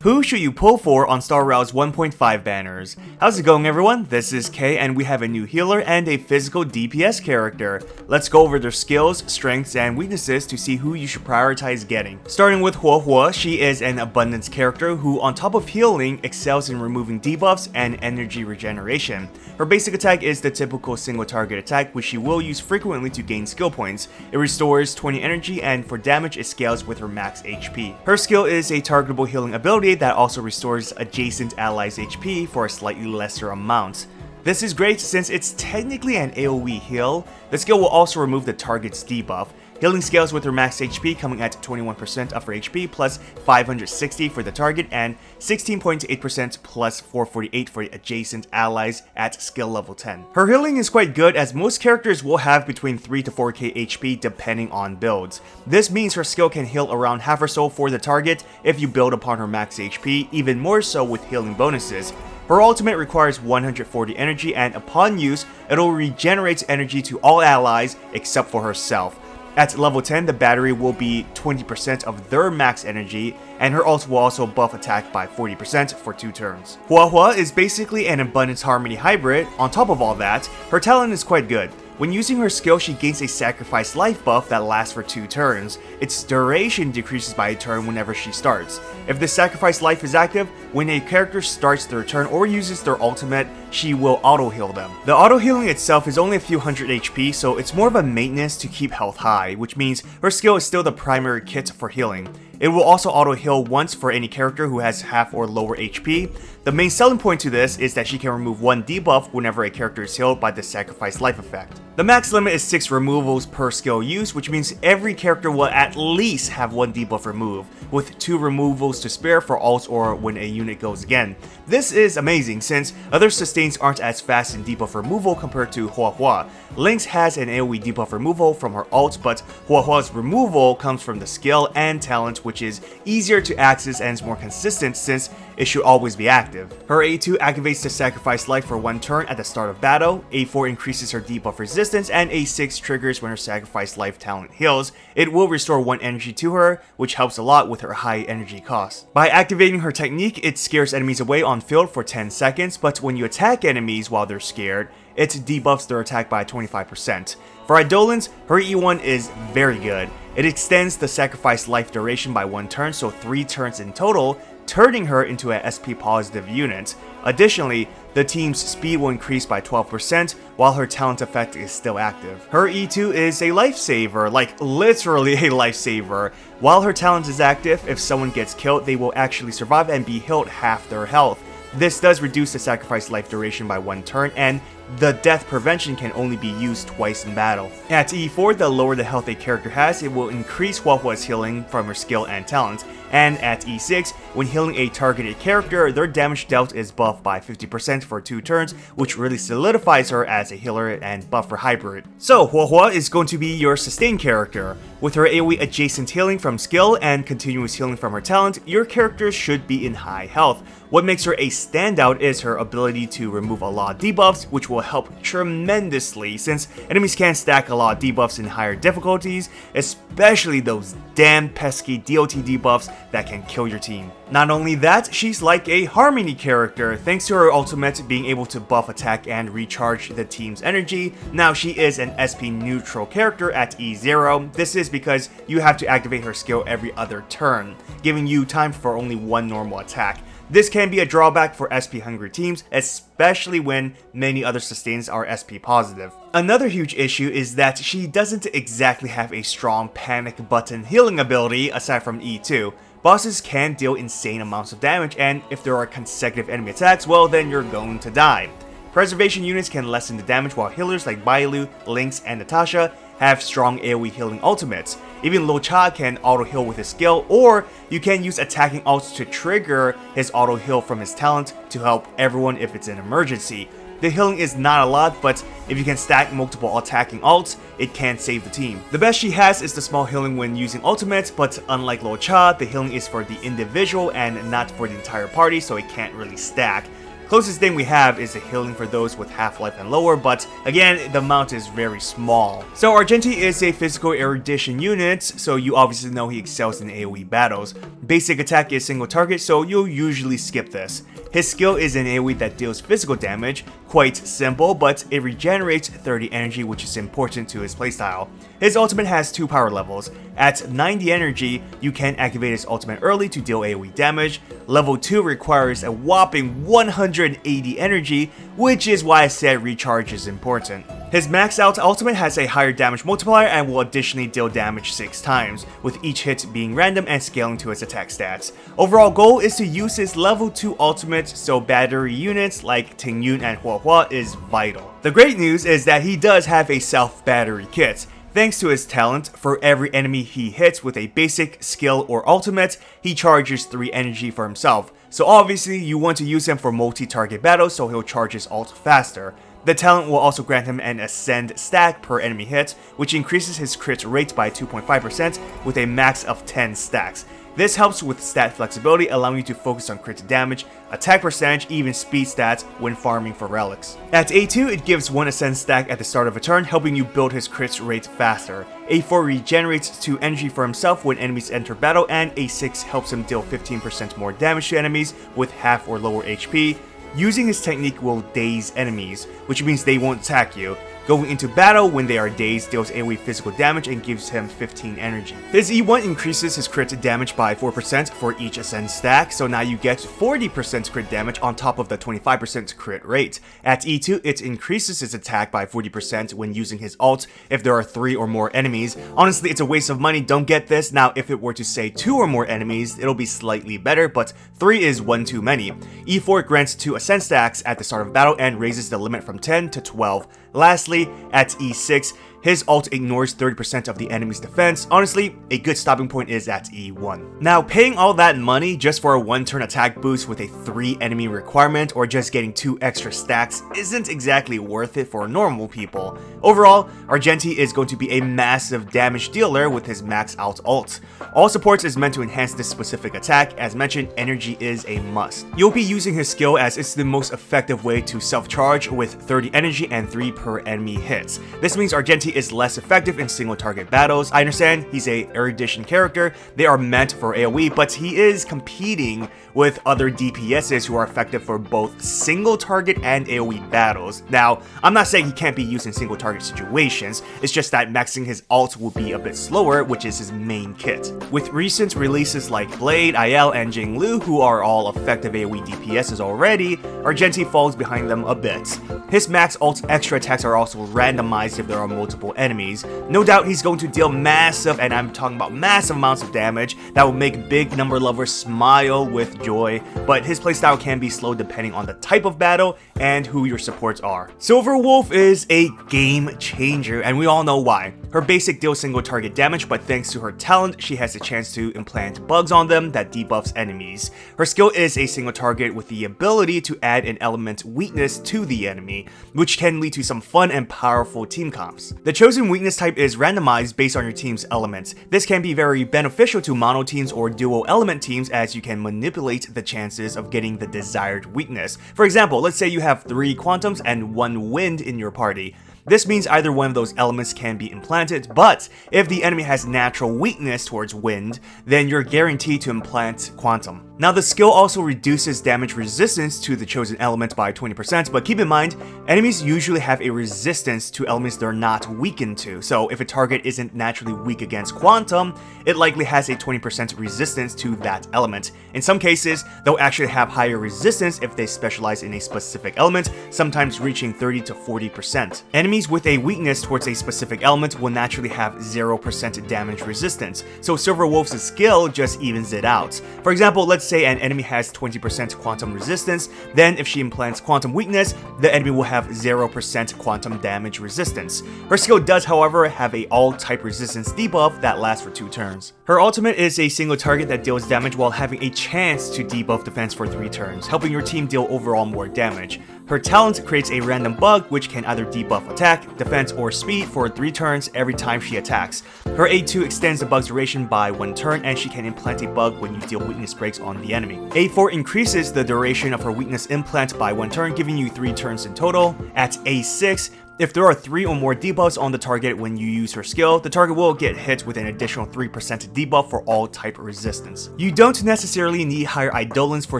Who should you pull for on Star Rail's 1.5 banners? How's it going, everyone? This is Kay, and we have a new healer and a physical DPS character. Let's go over their skills, strengths, and weaknesses to see who you should prioritize getting. Starting with Huohuo, she is an abundance character who, on top of healing, excels in removing debuffs and energy regeneration. Her basic attack is the typical single target attack, which she will use frequently to gain skill points. It restores 20 energy, and for damage it scales with her max HP. Her skill is a targetable healing ability that also restores adjacent allies' HP for a slightly lesser amount. This is great since it's technically an AoE heal. The skill will also remove the target's debuff. Healing scales with her max HP, coming at 21% of her HP plus 560 for the target and 16.8% plus 448 for adjacent allies at skill level 10. Her healing is quite good as most characters will have between 3 to 4k HP depending on builds. This means her skill can heal around half or so for the target if you build upon her max HP, even more so with healing bonuses. Her ultimate requires 140 energy, and upon use, it'll regenerate energy to all allies except for herself. At level 10, the battery will be 20% of their max energy, and her ult will also buff attack by 40% for 2 turns. Huohuo is basically an Abundance Harmony hybrid. On top of all that, her talent is quite good. When using her skill, she gains a sacrifice life buff that lasts for 2 turns. Its duration decreases by a turn whenever she starts. If the sacrifice life is active, when a character starts their turn or uses their ultimate, she will auto-heal them. The auto-healing itself is only a few hundred HP, so it's more of a maintenance to keep health high, which means her skill is still the primary kit for healing. It will also auto-heal once for any character who has half or lower HP. The main selling point to this is that she can remove 1 debuff whenever a character is healed by the sacrifice life effect. The max limit is 6 removals per skill use, which means every character will at least have 1 debuff removed, with 2 removals to spare for ults or when a unit goes again. This is amazing since other sustains aren't as fast in debuff removal compared to Huohuo. Lynx has an AoE debuff removal from her ult, but Huohuo's removal comes from the skill and talent, which is easier to access and is more consistent since it should always be active. Her A2 activates the sacrifice life for 1 turn at the start of battle, A4 increases her debuff resistance, and A6 triggers when her sacrifice life talent heals. It will restore 1 energy to her, which helps a lot with her high energy cost. By activating her technique, it scares enemies away on field for 10 seconds, but when you attack enemies while they're scared, it debuffs their attack by 25%. For Eidolons, her E1 is very good. It extends the sacrifice life duration by 1 turn, so 3 turns in total, turning her into an SP positive unit. Additionally, the team's speed will increase by 12% while her talent effect is still active. Her E2 is a lifesaver, like literally a lifesaver. While her talent is active, if someone gets killed, they will actually survive and be healed half their health. This does reduce the sacrifice life duration by 1 turn, and the death prevention can only be used twice in battle. At E4, the lower the health a character has, it will increase Huohuo's healing from her skill and talent. And at E6, when healing a targeted character, their damage dealt is buffed by 50% for 2 turns, which really solidifies her as a healer and buffer hybrid. So Huohuo is going to be your sustain character. With her AoE adjacent healing from skill and continuous healing from her talent, your character should be in high health. What makes her a standout is her ability to remove a lot of debuffs, which will help tremendously since enemies can stack a lot of debuffs in higher difficulties, especially those damn pesky DOT debuffs that can kill your team. Not only that, she's like a Harmony character thanks to her ultimate being able to buff attack and recharge the team's energy. Now she is an SP neutral character at E0. This is because you have to activate her skill every other turn, giving you time for only 1 normal attack. This can be a drawback for SP hungry teams, especially when many other sustains are SP positive. Another huge issue is that she doesn't exactly have a strong panic button healing ability aside from E2. Bosses can deal insane amounts of damage, and if there are consecutive enemy attacks, well then you're going to die. Preservation units can lessen the damage while healers like Bailu, Lynx, and Natasha have strong AoE healing ultimates. Even Lo Cha can auto-heal with his skill, or you can use attacking ults to trigger his auto-heal from his talent to help everyone if it's an emergency. The healing is not a lot, but if you can stack multiple attacking ults, it can save the team. The best she has is the small healing when using ultimates, but unlike Lo Cha, the healing is for the individual and not for the entire party, so it can't really stack. Closest thing we have is a healing for those with half-life and lower, but again, the amount is very small. So Argenti is a physical erudition unit, so you obviously know he excels in AoE battles. Basic attack is single target, so you'll usually skip this. His skill is an AoE that deals physical damage, quite simple, but it regenerates 30 energy, which is important to his playstyle. His ultimate has 2 power levels. At 90 energy, you can activate his ultimate early to deal AoE damage. Level 2 requires a whopping 180 energy, which is why I said recharge is important. His maxed out ultimate has a higher damage multiplier and will additionally deal damage 6 times, with each hit being random and scaling to his attack stats. Overall goal is to use his level 2 ultimate, so battery units like Tingyun and Huohuo is vital. The great news is that he does have a self-battery kit. Thanks to his talent, for every enemy he hits with a basic, skill, or ultimate, he charges 3 energy for himself. So obviously you want to use him for multi-target battles so he'll charge his ult faster. The talent will also grant him an ascend stack per enemy hit, which increases his crit rate by 2.5% with a max of 10 stacks. This helps with stat flexibility, allowing you to focus on crit damage, attack percentage, even speed stats when farming for relics. At A2, it gives 1 ascend stack at the start of a turn, helping you build his crit rate faster. A4 regenerates 2 energy for himself when enemies enter battle, and A6 helps him deal 15% more damage to enemies with half or lower HP. Using his technique will daze enemies, which means they won't attack you. Going into battle when they are dazed deals AoE physical damage and gives him 15 energy. His E1 increases his crit damage by 4% for each ascend stack, so now you get 40% crit damage on top of the 25% crit rate. At E2, it increases his attack by 40% when using his ult if there are 3 or more enemies. Honestly, it's a waste of money, don't get this. Now, if it were to say 2 or more enemies, it'll be slightly better, but 3 is 1 too many. E4 grants 2 ascend stacks at the start of battle and raises the limit from 10 to 12. Lastly, at E6, his ult ignores 30% of the enemy's defense. Honestly, a good stopping point is at E1. Now, paying all that money just for a 1-turn attack boost with a 3 enemy requirement or just getting 2 extra stacks isn't exactly worth it for normal people. Overall, Argenti is going to be a massive damage dealer with his max out ult. All supports is meant to enhance this specific attack. As mentioned, energy is a must. You'll be using his skill as it's the most effective way to self-charge with 30 energy and 3 per enemy hits. This means Argenti is less effective in single target battles. I understand he's a erudition character, they are meant for AoE, but he is competing with other DPSs who are effective for both single target and AoE battles. Now, I'm not saying he can't be used in single target situations, it's just that maxing his ult will be a bit slower, which is his main kit. With recent releases like Blade, IL, and Jinglu, who are all effective AoE DPSs already, Argenti falls behind them a bit. His max ult extra attacks are also randomized if there are multiple enemies. No doubt he's going to deal massive, and I'm talking about massive amounts of damage that will make big number lovers smile with joy, but his playstyle can be slow depending on the type of battle and who your supports are. Silver Wolf is a game changer, and we all know why. Her basic deals single target damage, but thanks to her talent, she has a chance to implant bugs on them that debuffs enemies. Her skill is a single target with the ability to add an element weakness to the enemy, which can lead to some fun and powerful team comps. The chosen weakness type is randomized based on your team's elements. This can be very beneficial to mono teams or dual element teams, as you can manipulate the chances of getting the desired weakness. For example, let's say you have 3 quantums and 1 wind in your party. This means either one of those elements can be implanted, but if the enemy has natural weakness towards wind, then you're guaranteed to implant quantum. Now, the skill also reduces damage resistance to the chosen element by 20%, but keep in mind, enemies usually have a resistance to elements they're not weakened to, so if a target isn't naturally weak against quantum, it likely has a 20% resistance to that element. In some cases, they'll actually have higher resistance if they specialize in a specific element, sometimes reaching 30 to 40%. Enemies with a weakness towards a specific element will naturally have 0% damage resistance, so Silver Wolf's skill just evens it out. For example, let's say an enemy has 20% quantum resistance, then if she implants quantum weakness, the enemy will have 0% quantum damage resistance. Her skill does, however, have a all-type resistance debuff that lasts for 2 turns. Her ultimate is a single target that deals damage while having a chance to debuff defense for 3 turns, helping your team deal overall more damage. Her talent creates a random bug which can either debuff attack, defense, or speed for 3 turns every time she attacks. Her A2 extends the bug's duration by 1 turn, and she can implant a bug when you deal weakness breaks on on the enemy. A4 increases the duration of her weakness implant by 1 turn, giving you 3 turns in total. At A6, if there are 3 or more debuffs on the target when you use her skill, the target will get hit with an additional 3% debuff for all type resistance. You don't necessarily need higher Eidolons for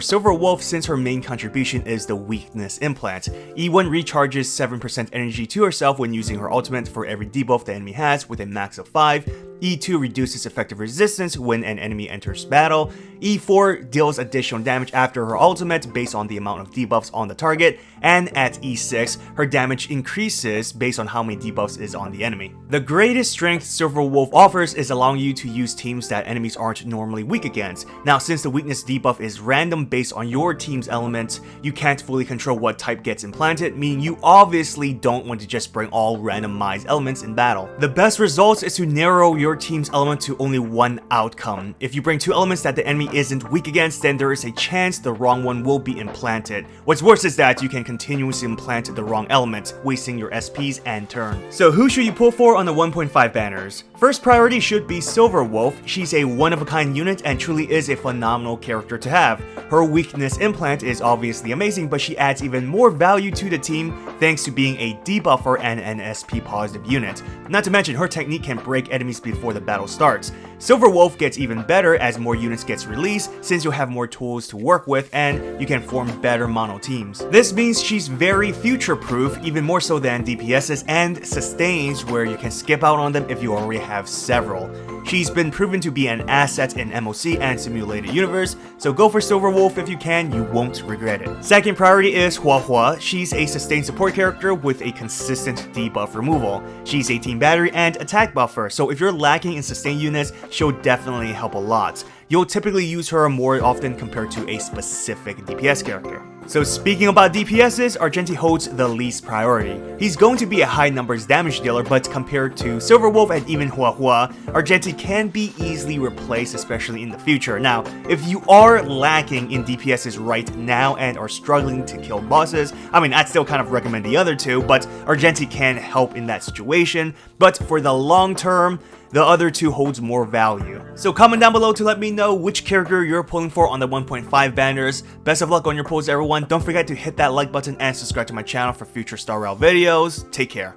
Silver Wolf since her main contribution is the weakness implant. E1 recharges 7% energy to herself when using her ultimate for every debuff the enemy has with a max of 5. E2 reduces effective resistance when an enemy enters battle. E4 deals additional damage after her ultimate based on the amount of debuffs on the target, and at E6, her damage increases based on how many debuffs is on the enemy. The greatest strength Silver Wolf offers is allowing you to use teams that enemies aren't normally weak against. Now, since the weakness debuff is random based on your team's element, you can't fully control what type gets implanted, meaning you obviously don't want to just bring all randomized elements in battle. The best result is to narrow your team's element to only one outcome. If you bring 2 elements that the enemy isn't weak against, then there is a chance the wrong one will be implanted. What's worse is that you can continuously implant the wrong element, wasting your SPs and turn. So who should you pull for on the 1.5 banners? First priority should be Silver Wolf. She's a one-of-a-kind unit and truly is a phenomenal character to have. Her weakness implant is obviously amazing, but she adds even more value to the team thanks to being a debuffer and an SP positive unit. Not to mention, her technique can break enemies before the battle starts. Silver Wolf gets even better as more units gets released since you'll have more tools to work with and you can form better mono teams. This means she's very future-proof, even more so than DPSs, and sustains where you can skip out on them if you already have several. She's been proven to be an asset in MOC and Simulated Universe, so go for Silver Wolf if you can, you won't regret it. Second priority is Huohuo. She's a sustained support character with a consistent debuff removal. She's a team battery and attack buffer, so if you're lacking in sustained units, she'll definitely help a lot. You'll typically use her more often compared to a specific DPS character. So speaking about DPSs, Argenti holds the least priority. He's going to be a high numbers damage dealer, but compared to Silver Wolf and even Huohuo, Argenti can be easily replaced, especially in the future. Now, if you are lacking in DPSs right now and are struggling to kill bosses, I mean, I'd still kind of recommend the other two, but Argenti can help in that situation. But for the long term, the other two holds more value. So comment down below to let me know which character you're pulling for on the 1.5 banners. Best of luck on your pulls, everyone. Don't forget to hit that like button and subscribe to my channel for future Star Rail videos. Take care.